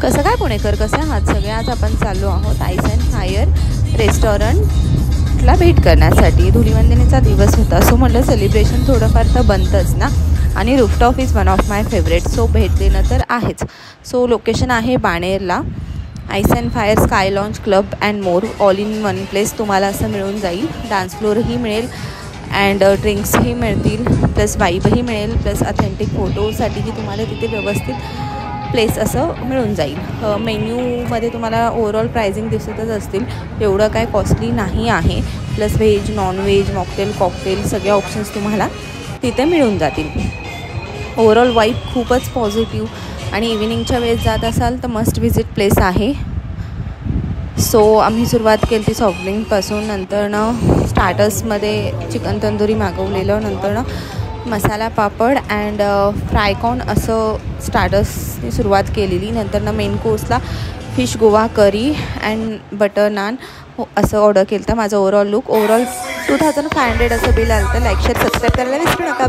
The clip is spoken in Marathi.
कसं काय पुणेकर, कसे आहात सगळे? आज आपण चाललो आहोत आईस अँड फायर रेस्टॉरंटला भेट करण्यासाठी. धुलिवंदनेचा दिवस होता, सो म्हटलं सेलिब्रेशन थोडंफार तर बनतंच ना. आणि rooftop is one of my favourite, so भेट देणं तर आहेच. सो लोकेशन आहे बाणेरला. Ice and fire sky lounge club and more all in one place तुम्हाला असं मिळून जाईल. डान्स फ्लोरही मिळेल अँड ड्रिंक्सही मिळतील, प्लस वाईबही मिळेल, प्लस ऑथेंटिक फोटोसाठीही तुम्हाला तिथे व्यवस्थित प्लेस असं मिळून जाईल. मेन्यूमध्ये तुम्हाला ओव्हरऑल प्राइसिंग दिसतच असतील, एवढं काय कॉस्टली नाही आहे. Plus veg, non veg, mocktail, cocktail सगळे ऑप्शन्स तुम्हाला तिथे मिळून जातील. ओव्हरऑल वाईब खूपच पॉझिटिव्ह आणि इव्हिनिंगच्या वेळेस जात असाल तर मस्ट व्हिजिट प्लेस आहे. सो आम्ही सुरुवात केली ती सॉफ्ट ड्रिंकपासून, नंतरनं स्टार्टर्समध्ये चिकन तंदुरी मागवलेलं, नंतरनं मसाला पापड अँड फ्रायकॉर्न असं स्टार्टर्सनी सुरुवात केलेली. नंतरनं मेन कोर्सला fish Goa curry and butter naan असं ऑर्डर केलं. तर माझं ओव्हरऑल 2500 असं बिल आलं. तर लाईक शेअर सबस्क्राईब करायला विसरू नका.